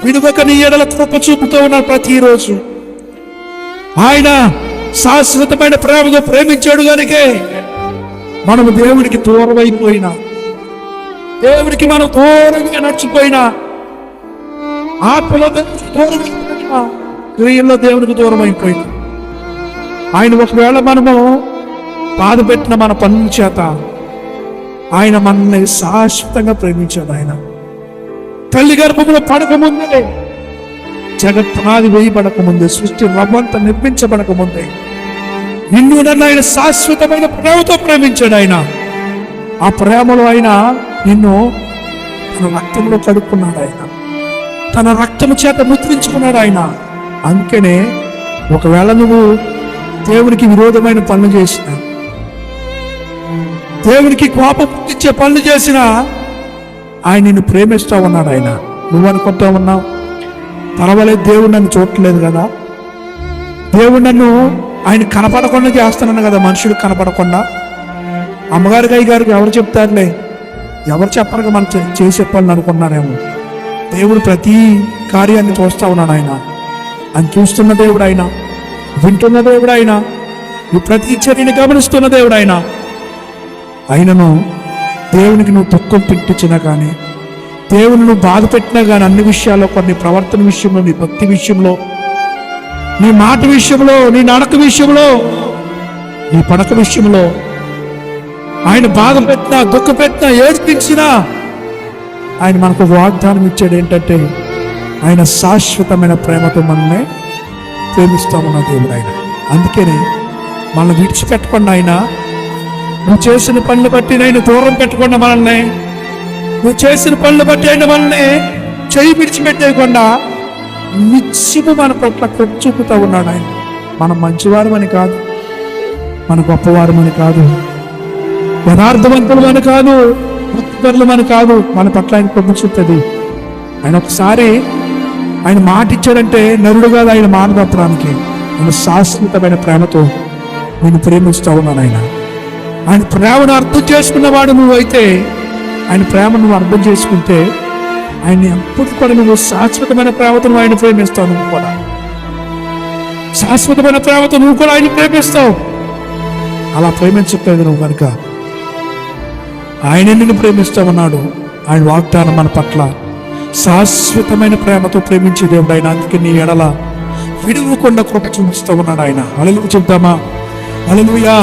విడువక నీ ఎడల కృప చూపుతూ ఉన్నాడు ప్రతిరోజు. ఆయన శాశ్వతమైన ప్రేమతో ప్రేమించాడు కనుకే మనము దేవుడికి దూరమైపోయినా, దేవుడికి మనం దూరంగా నడిచిపోయినా, ఆత్మలో దూరమైపోయినా, క్రియల్లో దేవుడికి దూరం అయిపోయినా, ఆయన ఒకవేళ మనము బాధ పెట్టిన మన పనుల చేత ఆయన మనల్ని శాశ్వతంగా ప్రేమించాడు. ఆయన తల్లి గర్భంలో పడకముందే, జగత్తునాది వేయబడక ముందే, సృష్టి రవ్వంతా నిర్మించబడక ముందే నిన్ను నన్ను ఆయన శాశ్వతమైన ప్రేమతో ప్రేమించాడు. ఆయన ఆ ప్రేమలో ఆయన నిన్ను తన రక్తంలో కడుక్కున్నాడు. ఆయన తన రక్తము చేత ముద్రించుకున్నాడు. ఆయన అందుకనే ఒకవేళ నువ్వు దేవునికి విరోధమైన పనులు చేసిన, దేవునికి కోపం పుట్టించే పనులు చేసినా ఆయన నిన్ను ప్రేమిస్తూ ఉన్నాడు. ఆయన నువ్వు అనుకుంటా ఉన్నావు, పర్వాలేదు దేవుడు నన్ను చూడట్లేదు కదా, దేవుడు నన్ను ఆయన కనపడకుండా చేస్తున్నాను కదా, మనుషుడు కనపడకుండా. అమ్మగారికి అయ్యగారికి ఎవరు చెప్తారులే, ఎవరు చెప్పరు మనం చేసే పనులు అనుకున్నారేమో. దేవుడు ప్రతి కార్యాన్ని చూస్తూ ఉన్నాడు. ఆయన చూస్తున్న దేవుడు, ఆయన వింటున్న దేవుడు, ఆయన ప్రతి చర్యని గమనిస్తున్న దేవుడు. ఆయనను దేవునికి నువ్వు దుఃఖం పెట్టించినా కానీ, దేవుని నువ్వు బాధ పెట్టినా కానీ, అన్ని విషయాల్లో, కొన్ని ప్రవర్తన విషయంలో, నీ భక్తి విషయంలో, నీ మాట విషయంలో, నీ నడక విషయంలో, నీ పడక విషయంలో ఆయన బాధ పెట్టినా, దుఃఖ పెట్టినా, ఏడ్పించినా ఆయన మనకు వాగ్దానం ఇచ్చాడు ఏంటంటే ఆయన శాశ్వతమైన ప్రేమతో మనల్ని ప్రేమిస్తామన్న దేవుడు. ఆయన అందుకని మనల్ని విడిచిపెట్టకుండా, ఆయన నువ్వు చేసిన పనులు బట్టి ఆయన దూరం పెట్టకుండా, మనల్ని నువ్వు చేసిన పనులు బట్టి ఆయన మనల్ని చేయి విడిచిపెట్టేయకుండా నిత్యము మన పట్ల కృప చూపుతూ ఉన్నాడు. ఆయన మనం మంచివారమని కాదు, మన గొప్పవారమని కాదు, యథార్థవంతులమని కాదు, భక్తిపరులమని కాదు, మన పట్ల ఆయన కృప చూపుతుంది. ఆయన ఒకసారి ఆయన మాట ఇచ్చాడంటే నరుడు కాదు, ఆయన మాట తప్పడానికి. ఆయన శాశ్వతమైన ప్రేమతో నేను ప్రేమిస్తూ ఉన్నాను. ఆయన ప్రేమను అర్థం చేసుకున్నవాడు నువ్వైతే, ఆయన ప్రేమను నువ్వు అర్థం చేసుకుంటే ఆయన ఎప్పుడు కూడా నువ్వు శాశ్వతమైన ప్రేమతో నువ్వు ఆయన ప్రేమిస్తావు. నువ్వు కూడా శాశ్వతమైన ప్రేమతో నువ్వు కూడా ఆయన ప్రేమిస్తావు. అలా ప్రేమించట్లేదు నువ్వు కనుక ఆయన నిన్ను ప్రేమిస్తామన్నాడు. ఆయన వాగ్దానం మన పట్ల శాశ్వతమైన ప్రేమతో ప్రేమించే దేవుడు ఆయన. అందుకే నీ ఎడల విడువకుండా కృప చూపిస్తూ ఉన్నాడు ఆయన. హల్లెలూయా చెప్తామా? హల్లెలూయా.